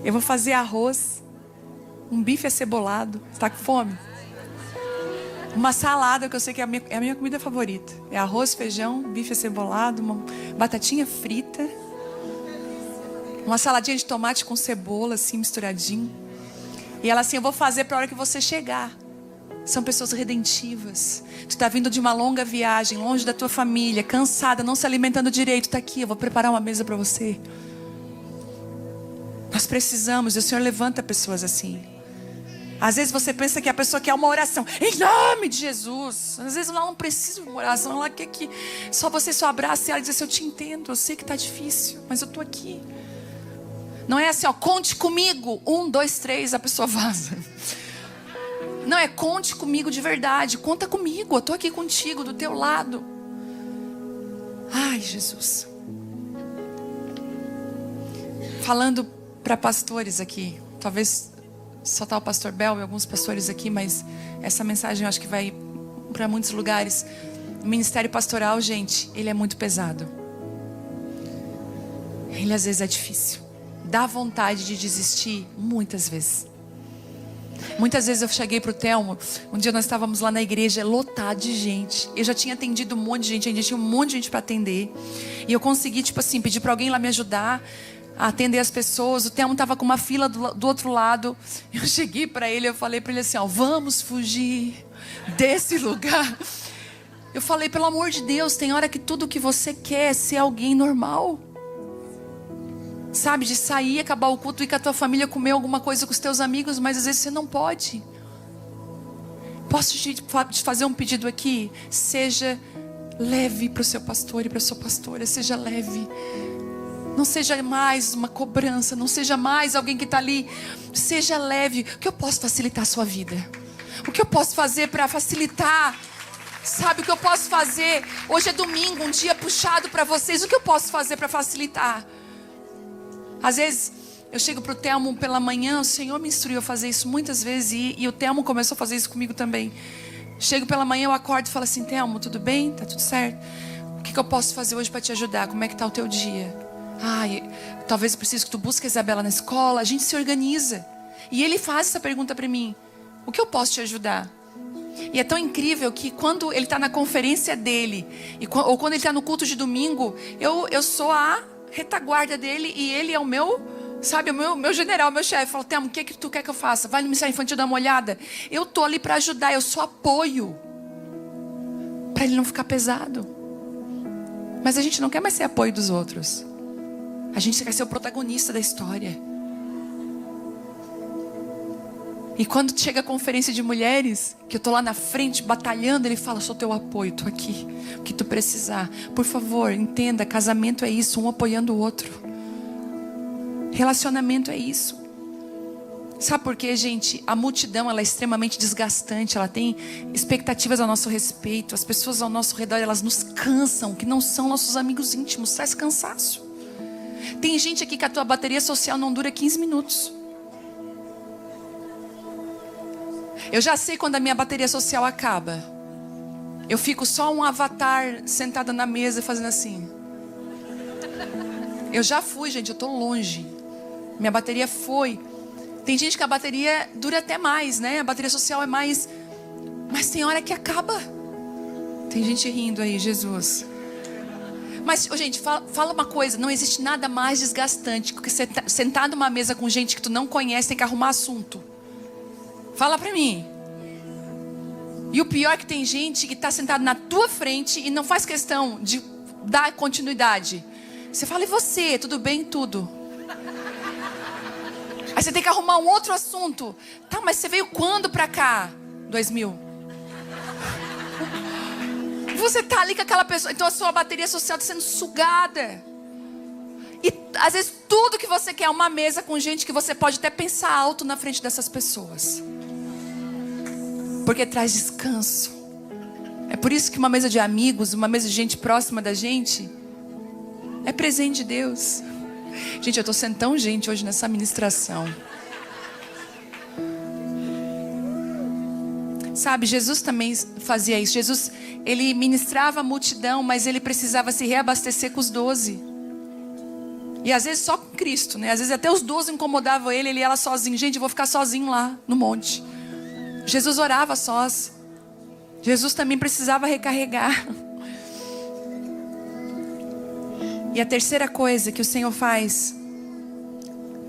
Eu vou fazer arroz, um bife acebolado. Você tá com fome? Uma salada, que eu sei que é a minha comida favorita. É arroz, feijão, bife acebolado, uma batatinha frita. Uma saladinha de tomate com cebola, assim, misturadinho. E ela assim: eu vou fazer para a hora que você chegar. São pessoas redentivas. Tu está vindo de uma longa viagem, longe da tua família, cansada, não se alimentando direito. Está aqui, eu vou preparar uma mesa para você. Nós precisamos, e o Senhor levanta pessoas assim. Às vezes você pensa que a pessoa quer uma oração, em nome de Jesus. Às vezes ela não precisa de uma oração, ela quer que só você abrace ela e diz assim: eu te entendo, eu sei que está difícil, mas eu estou aqui. Não é assim, conte comigo, 1, 2, 3, a pessoa vaza. Não, é conte comigo de verdade. Conta comigo, eu estou aqui contigo, do teu lado. Ai, Jesus. Falando para pastores aqui. Talvez só está o pastor Bel e alguns pastores aqui, mas essa mensagem eu acho que vai para muitos lugares. O ministério pastoral, gente, ele é muito pesado. Ele às vezes é difícil. Dá vontade de desistir muitas vezes. Muitas vezes eu cheguei pro Telmo. Um dia nós estávamos lá na igreja, lotado de gente. Eu já tinha atendido um monte de gente, ainda tinha um monte de gente para atender. E eu consegui, pedir para alguém lá me ajudar a atender as pessoas. O Telmo estava com uma fila do outro lado. Eu cheguei para ele, eu falei para ele assim: vamos fugir desse lugar. Eu falei: pelo amor de Deus, tem hora que tudo que você quer é ser alguém normal. Sabe, de sair, acabar o culto e ir com a tua família comer alguma coisa com os teus amigos, mas às vezes você não pode. Posso te fazer um pedido aqui? Seja leve para o seu pastor e para a sua pastora. Seja leve. Não seja mais uma cobrança. Não seja mais alguém que está ali. Seja leve. O que eu posso facilitar a sua vida? O que eu posso fazer para facilitar? Sabe o que eu posso fazer? Hoje é domingo, um dia puxado para vocês. O que eu posso fazer para facilitar? Às vezes eu chego para o Telmo pela manhã. O Senhor me instruiu a fazer isso muitas vezes. E o Telmo começou a fazer isso comigo também. Chego pela manhã, eu acordo e falo assim: Telmo, tudo bem? Tá tudo certo? O que eu posso fazer hoje para te ajudar? Como é que tá o teu dia? Talvez eu precise que tu busque a Isabela na escola. A gente se organiza. E ele faz essa pergunta para mim: o que eu posso te ajudar? E é tão incrível que quando ele está na conferência dele, ou quando ele está no culto de domingo, eu sou a retaguarda dele e ele é o meu, sabe, o meu general, o meu chefe. Fala: Telmo, o que tu quer que eu faça? Vai no Ministério Infantil dar uma olhada. Eu tô ali para ajudar, eu sou apoio, para ele não ficar pesado. Mas a gente não quer mais ser apoio dos outros. A gente quer ser o protagonista da história. E quando chega a conferência de mulheres, que eu tô lá na frente batalhando, ele fala: sou teu apoio, tô aqui, o que tu precisar. Por favor, entenda, casamento é isso, um apoiando o outro. Relacionamento é isso. Sabe por quê, gente? A multidão, ela é extremamente desgastante, ela tem expectativas a nosso respeito. As pessoas ao nosso redor, elas nos cansam, que não são nossos amigos íntimos, traz cansaço. Tem gente aqui que a tua bateria social não dura 15 minutos. Eu já sei quando a minha bateria social acaba. Eu fico só um avatar sentada na mesa fazendo assim. Eu já fui, gente, eu tô longe. Minha bateria foi. Tem gente que a bateria dura até mais, né? A bateria social é mais. Mas tem hora que acaba. Tem gente rindo aí, Jesus. Mas, gente, fala uma coisa: não existe nada mais desgastante do que você sentar numa mesa com gente que tu não conhece, tem que arrumar assunto. Fala pra mim. E o pior é que tem gente que está sentado na tua frente e não faz questão de dar continuidade. Você fala: e você? Tudo bem? Tudo. Aí você tem que arrumar um outro assunto. Tá, mas você veio quando pra cá? 2000. Você tá ali com aquela pessoa, então a sua bateria social está sendo sugada. E às vezes tudo que você quer é uma mesa com gente que você pode até pensar alto na frente dessas pessoas. Porque traz descanso. É por isso que uma mesa de amigos, uma mesa de gente próxima da gente, é presente de Deus. Gente, eu estou sendo tão gente hoje nessa ministração. Sabe, Jesus também fazia isso. Jesus, ele ministrava a multidão, mas ele precisava se reabastecer com os 12. E às vezes só com Cristo, né? Às vezes até os 12 incomodavam ele ia lá sozinho. Gente, eu vou ficar sozinho lá no monte. Jesus orava sós. Jesus também precisava recarregar. E a terceira coisa que o Senhor faz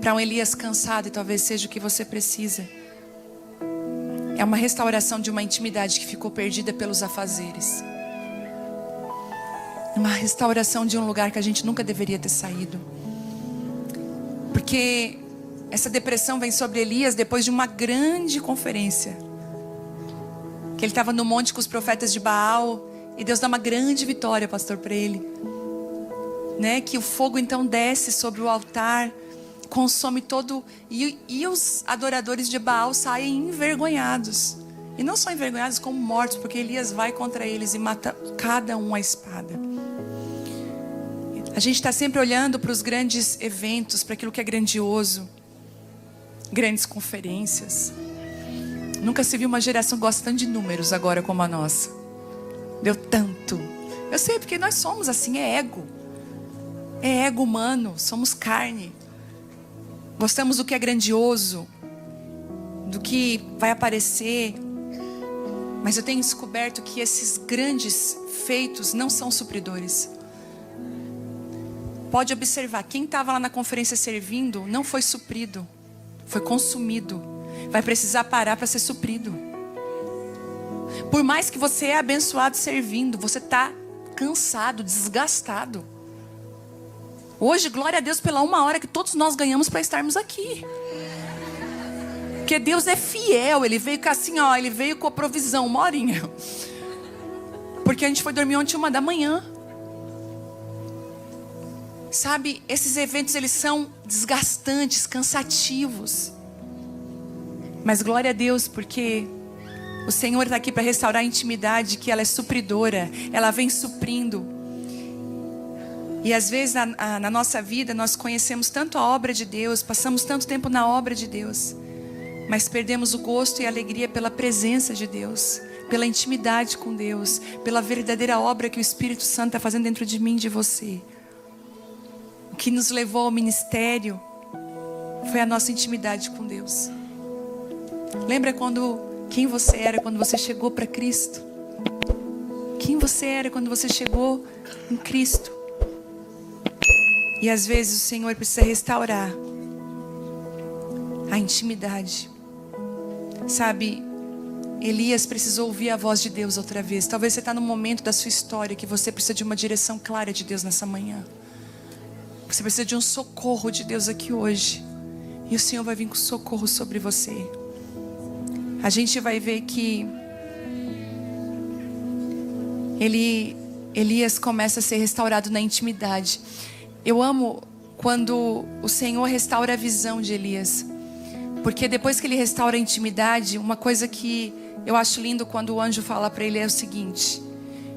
para um Elias cansado, e talvez seja o que você precisa, é uma restauração de uma intimidade que ficou perdida pelos afazeres. Uma restauração de um lugar que a gente nunca deveria ter saído. Porque essa depressão vem sobre Elias depois de uma grande conferência. Que ele estava no monte com os profetas de Baal. E Deus dá uma grande vitória, pastor, para ele. Né? Que o fogo então desce sobre o altar. Consome todo. E os adoradores de Baal saem envergonhados. E não só envergonhados, como mortos. Porque Elias vai contra eles e mata cada um à espada. A gente está sempre olhando para os grandes eventos, para aquilo que é grandioso. Grandes conferências. Nunca se viu uma geração que gosta tanto de números agora como a nossa. Deu tanto. Eu sei, porque nós somos assim, é ego. É ego humano, somos carne. Gostamos do que é grandioso, do que vai aparecer. Mas eu tenho descoberto que esses grandes feitos não são supridores. Pode observar, quem estava lá na conferência servindo não foi suprido, foi consumido. Vai precisar parar para ser suprido. Por mais que você é abençoado servindo, você está cansado, desgastado. Hoje, glória a Deus pela 1 hora que todos nós ganhamos para estarmos aqui. Porque Deus é fiel, Ele veio com assim, ó, Ele veio com a provisão, 1 horinha. Porque a gente foi dormir ontem 1 da manhã. Sabe, esses eventos eles são desgastantes, cansativos. Mas glória a Deus, porque o Senhor está aqui para restaurar a intimidade, que ela é supridora, ela vem suprindo. E às vezes na nossa vida nós conhecemos tanto a obra de Deus, passamos tanto tempo na obra de Deus, mas perdemos o gosto e a alegria pela presença de Deus, pela intimidade com Deus, pela verdadeira obra que o Espírito Santo está fazendo dentro de mim e de você. O que nos levou ao ministério foi a nossa intimidade com Deus. Lembra quem você era quando você chegou para Cristo? Quem você era quando você chegou em Cristo? E às vezes o Senhor precisa restaurar a intimidade. Sabe, Elias precisou ouvir a voz de Deus outra vez. Talvez você está num momento da sua história que você precisa de uma direção clara de Deus nessa manhã. Você precisa de um socorro de Deus aqui hoje. E o Senhor vai vir com socorro sobre você. A gente vai ver que Elias começa a ser restaurado na intimidade. Eu amo quando o Senhor restaura a visão de Elias. Porque depois que ele restaura a intimidade, uma coisa que eu acho lindo quando o anjo fala para ele é o seguinte: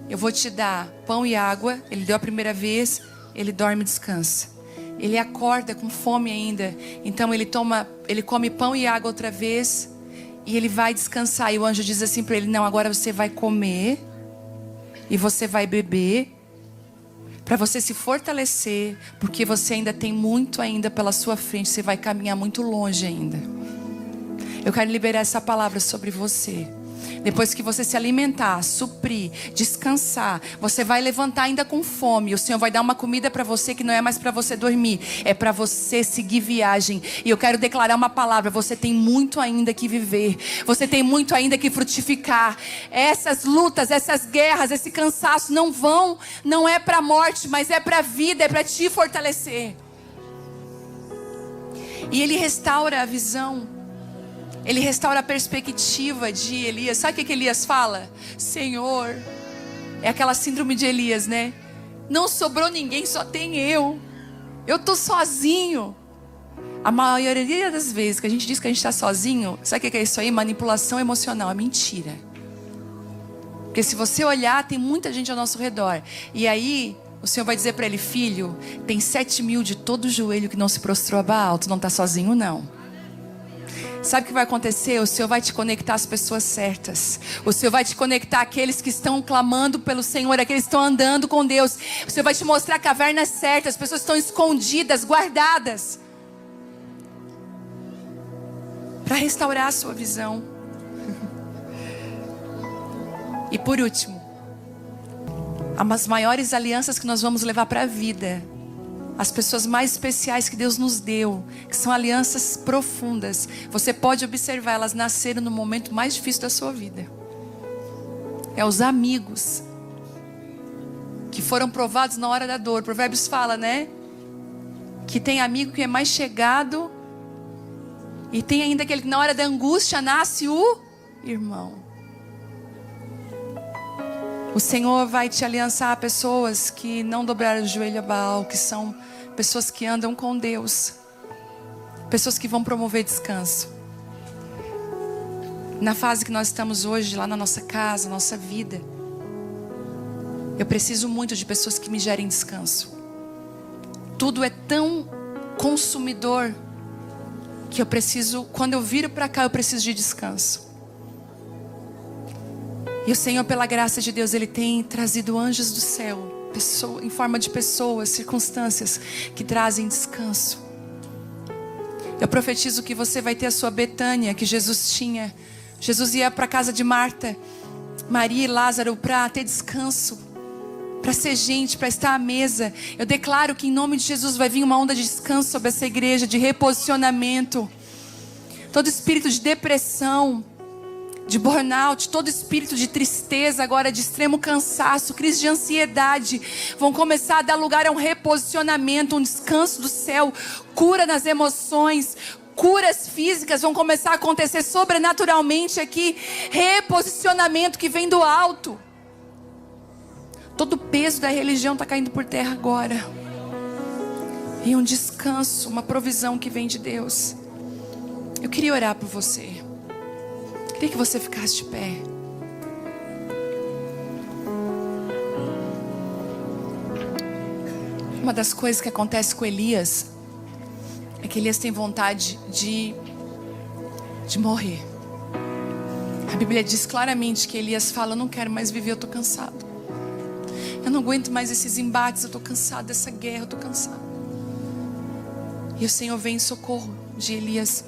eu vou te dar pão e água. Ele deu a primeira vez, ele dorme e descansa. Ele acorda com fome ainda, então ele come pão e água outra vez e ele vai descansar. E o anjo diz assim para ele: não, agora você vai comer e você vai beber, para você se fortalecer, porque você ainda tem muito ainda pela sua frente, você vai caminhar muito longe ainda. Eu quero liberar essa palavra sobre você. Depois que você se alimentar, suprir, descansar, você vai levantar ainda com fome. O Senhor vai dar uma comida para você que não é mais para você dormir, é para você seguir viagem. E eu quero declarar uma palavra: você tem muito ainda que viver, você tem muito ainda que frutificar. Essas lutas, essas guerras, esse cansaço não é para a morte, mas é para a vida, é para te fortalecer. E Ele restaura a visão. Ele restaura a perspectiva de Elias. Sabe o que Elias fala? Senhor, é aquela síndrome de Elias, né? Não sobrou ninguém, só tem eu. Eu estou sozinho. A maioria das vezes que a gente diz que a gente está sozinho, sabe o que é isso aí? Manipulação emocional, é mentira. Porque se você olhar, tem muita gente ao nosso redor. E aí, o Senhor vai dizer para ele: filho, tem 7.000 de todo o joelho que não se prostrou a Baal, tu não está sozinho não. Sabe o que vai acontecer? O Senhor vai te conectar às pessoas certas. O Senhor vai te conectar àqueles que estão clamando pelo Senhor, aqueles que estão andando com Deus. O Senhor vai te mostrar cavernas certas, as pessoas estão escondidas, guardadas, para restaurar a sua visão. E por último, as maiores alianças que nós vamos levar para a vida, as pessoas mais especiais que Deus nos deu, que são alianças profundas, você pode observar, elas nasceram no momento mais difícil da sua vida. É os amigos que foram provados na hora da dor. Provérbios fala, né? Que tem amigo que é mais chegado, e tem ainda aquele que na hora da angústia nasce o irmão. O Senhor vai te aliançar a pessoas que não dobraram o joelho a Baal, que são pessoas que andam com Deus, pessoas que vão promover descanso. Na fase que nós estamos hoje, lá na nossa casa, nossa vida, eu preciso muito de pessoas que me gerem descanso. Tudo é tão consumidor que eu preciso, quando eu viro para cá, eu preciso de descanso. E o Senhor, pela graça de Deus, Ele tem trazido anjos do céu, em forma de pessoas, circunstâncias que trazem descanso. Eu profetizo que você vai ter a sua Betânia que Jesus tinha. Jesus ia para a casa de Marta, Maria e Lázaro para ter descanso, para ser gente, para estar à mesa. Eu declaro que em nome de Jesus vai vir uma onda de descanso sobre essa igreja, de reposicionamento. Todo espírito de depressão, de burnout, todo espírito de tristeza agora, de extremo cansaço, crise de ansiedade, vão começar a dar lugar a um reposicionamento, um descanso do céu, cura nas emoções, curas físicas vão começar a acontecer sobrenaturalmente aqui, reposicionamento que vem do alto. Todo o peso da religião está caindo por terra agora, e um descanso, uma provisão que vem de Deus. Eu queria orar por você. Queria que você ficasse de pé. Uma das coisas que acontece com Elias é que Elias tem vontade de morrer. A Bíblia diz claramente que Elias fala: eu não quero mais viver, eu estou cansado. Eu não aguento mais esses embates, eu estou cansado dessa guerra, eu estou cansado. E o Senhor vem em socorro de Elias.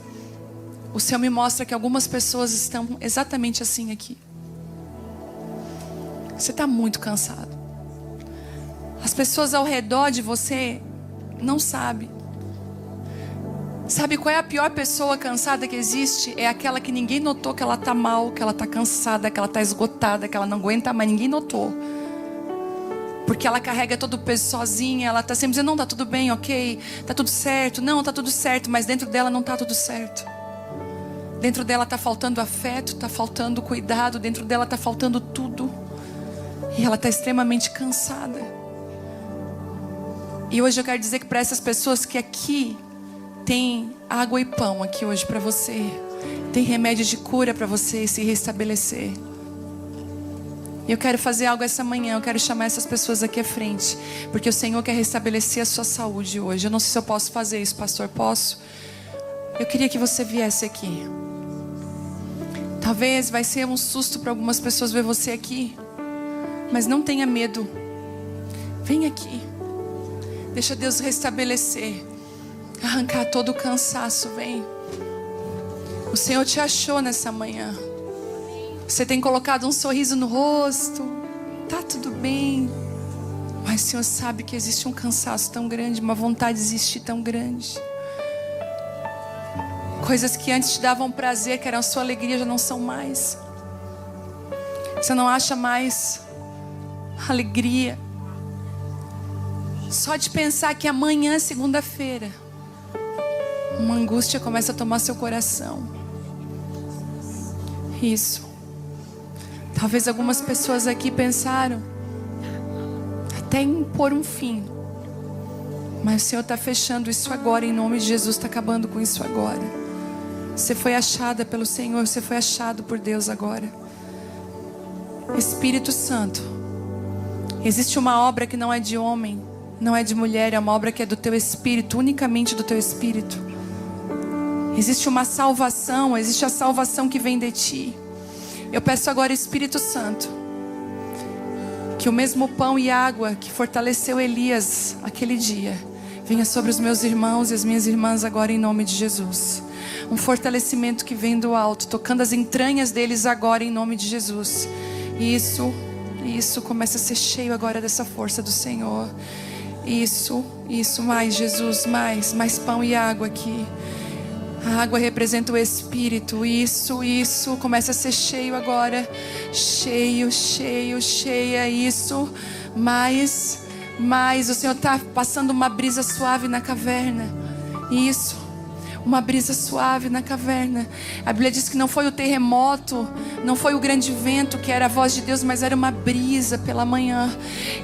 O Senhor me mostra que algumas pessoas estão exatamente assim aqui. Você está muito cansado. As pessoas ao redor de você não sabem. Sabe qual é a pior pessoa cansada que existe? É aquela que ninguém notou que ela está mal, que ela está cansada, que ela está esgotada, que ela não aguenta mais, ninguém notou. Porque ela carrega todo o peso sozinha, ela está sempre dizendo: não, está tudo bem, ok, está tudo certo, não, está tudo certo, mas dentro dela não está tudo certo. Dentro dela está faltando afeto, está faltando cuidado, dentro dela está faltando tudo. E ela está extremamente cansada. E hoje eu quero dizer que para essas pessoas que aqui tem água e pão aqui hoje para você, tem remédio de cura para você se restabelecer. E eu quero fazer algo essa manhã, eu quero chamar essas pessoas aqui à frente, porque o Senhor quer restabelecer a sua saúde hoje. Eu não sei se eu posso fazer isso, pastor, posso? Eu queria que você viesse aqui. Talvez vai ser um susto para algumas pessoas ver você aqui, mas não tenha medo. Vem aqui. Deixa Deus restabelecer, arrancar todo o cansaço. Vem. O Senhor te achou nessa manhã. Você tem colocado um sorriso no rosto. Tá tudo bem. Mas o Senhor sabe que existe um cansaço tão grande, uma vontade de desistir tão grande. Coisas que antes te davam prazer, que eram a sua alegria, já não são mais. Você não acha mais alegria. Só de pensar que amanhã é segunda-feira, uma angústia começa a tomar seu coração. Isso. Talvez algumas pessoas aqui pensaram até em pôr um fim. Mas o Senhor está fechando isso agora, em nome de Jesus, está acabando com isso agora. Você foi achada pelo Senhor, você foi achado por Deus agora. Espírito Santo, existe uma obra que não é de homem, não é de mulher, é uma obra que é do teu Espírito, unicamente do teu Espírito. Existe uma salvação, existe a salvação que vem de ti. Eu peço agora, Espírito Santo, que o mesmo pão e água que fortaleceu Elias aquele dia, venha sobre os meus irmãos e as minhas irmãs agora, em nome de Jesus. Um fortalecimento que vem do alto, tocando as entranhas deles agora, em nome de Jesus. Isso, começa a ser cheio agora dessa força do Senhor. Isso, mais Jesus, mais pão e água aqui. A água representa o Espírito. Isso, começa a ser cheio agora. Cheia. Isso, mais. O Senhor está passando uma brisa suave na caverna. Isso, uma brisa suave na caverna. A Bíblia diz que não foi o terremoto, não foi o grande vento que era a voz de Deus, mas era uma brisa pela manhã.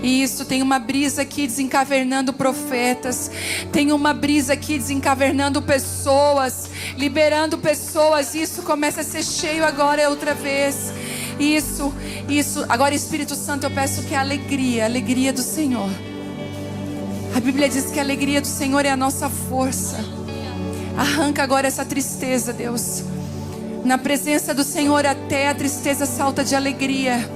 Isso, tem uma brisa aqui desencavernando profetas. Tem uma brisa aqui desencavernando pessoas, liberando pessoas. Isso começa a ser cheio agora outra vez. Isso. Agora, Espírito Santo, eu peço que a alegria do Senhor. A Bíblia diz que a alegria do Senhor é a nossa força. Arranca agora essa tristeza, Deus. Na presença do Senhor até a tristeza salta de alegria.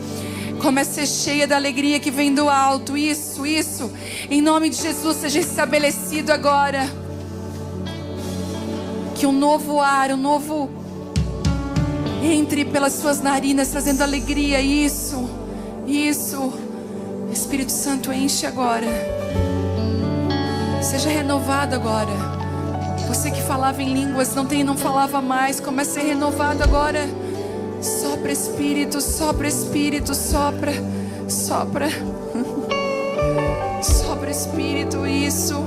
Comece a ser cheia da alegria que vem do alto. Isso. Em nome de Jesus seja estabelecido agora. Que um novo ar, entre pelas suas narinas, trazendo alegria. Isso. Espírito Santo, enche agora. Seja renovado agora. Você que falava em línguas, não falava mais, comece a ser renovado agora. Sopra Espírito, sopra Espírito, isso.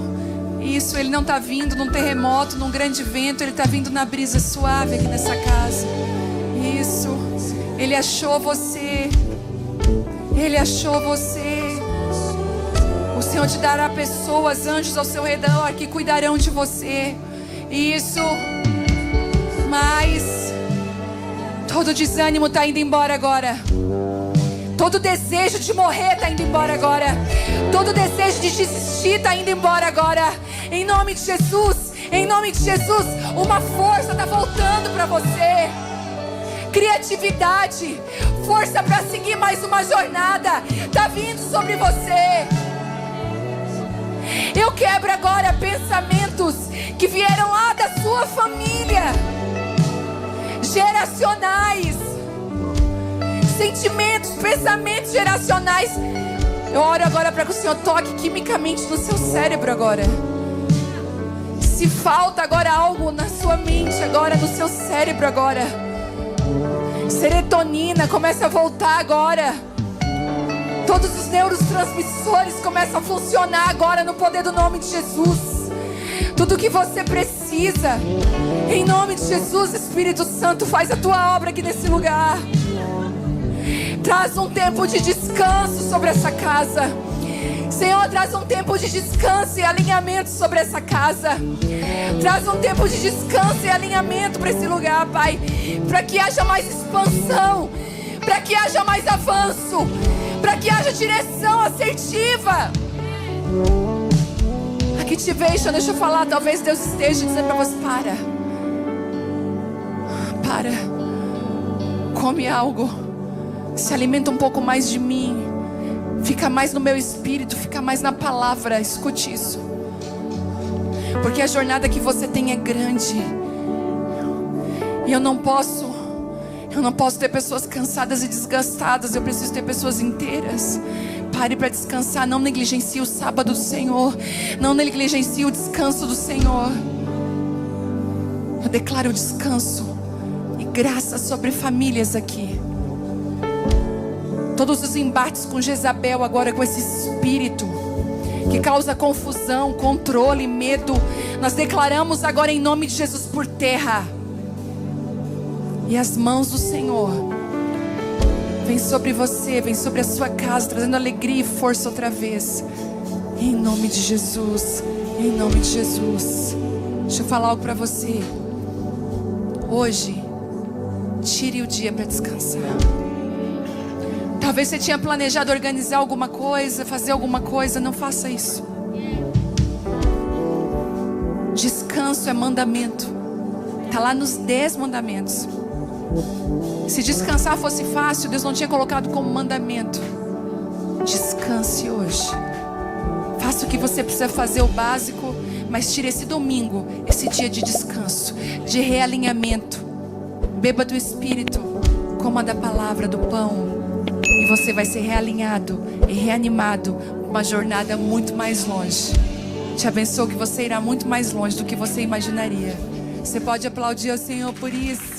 Ele não está vindo num terremoto, num grande vento, ele está vindo na brisa suave aqui nessa casa. Isso, ele achou você. O Senhor te dará pessoas, anjos ao seu redor que cuidarão de você. Isso. Mas todo desânimo está indo embora agora. Todo desejo de morrer está indo embora agora. Todo desejo de desistir está indo embora agora. Em nome de Jesus, uma força está voltando para você. Criatividade, força para seguir mais uma jornada está vindo sobre você. Eu quebro agora pensamentos que vieram lá da sua família, geracionais, sentimentos, pensamentos geracionais. Eu oro agora para que o Senhor toque quimicamente no seu cérebro agora. Se falta agora algo na sua mente agora, no seu cérebro agora, serotonina começa a voltar agora. Todos os neurotransmissores começam a funcionar agora no poder do nome de Jesus. Tudo que você precisa, em nome de Jesus, Espírito Santo, faz a tua obra aqui nesse lugar. Traz um tempo de descanso sobre essa casa. Senhor, traz um tempo de descanso e alinhamento sobre essa casa. Traz um tempo de descanso e alinhamento para esse lugar, Pai. Para que haja mais expansão, para que haja mais avanço, para que haja direção assertiva. Activation, deixa eu falar. Talvez Deus esteja dizendo para você: para, come algo, se alimenta um pouco mais de mim, fica mais no meu espírito, fica mais na palavra. Escute isso, porque a jornada que você tem é grande. E eu não posso ter pessoas cansadas e desgastadas. Eu preciso ter pessoas inteiras. Pare para descansar. Não negligencie o sábado do Senhor. Não negligencie o descanso do Senhor. Eu declaro descanso e graça sobre famílias aqui. Todos os embates com Jezabel agora, com esse espírito que causa confusão, controle, medo, nós declaramos agora em nome de Jesus por terra. E as mãos do Senhor vem sobre você, vem sobre a sua casa, trazendo alegria e força outra vez. Em nome de Jesus, em nome de Jesus. Deixa eu falar algo para você. Hoje, tire o dia para descansar. Talvez você tinha planejado organizar alguma coisa, fazer alguma coisa, não faça isso. Descanso é mandamento. Está lá nos 10 mandamentos. Se descansar fosse fácil, Deus não tinha colocado como mandamento. Descanse hoje. Faça o que você precisa fazer, o básico, mas tire esse domingo, esse dia de descanso, de realinhamento. Beba do Espírito, coma da palavra, do pão, e você vai ser realinhado e reanimado. Uma jornada muito mais longe. Te abençoo que você irá muito mais longe do que você imaginaria. Você pode aplaudir ao Senhor por isso.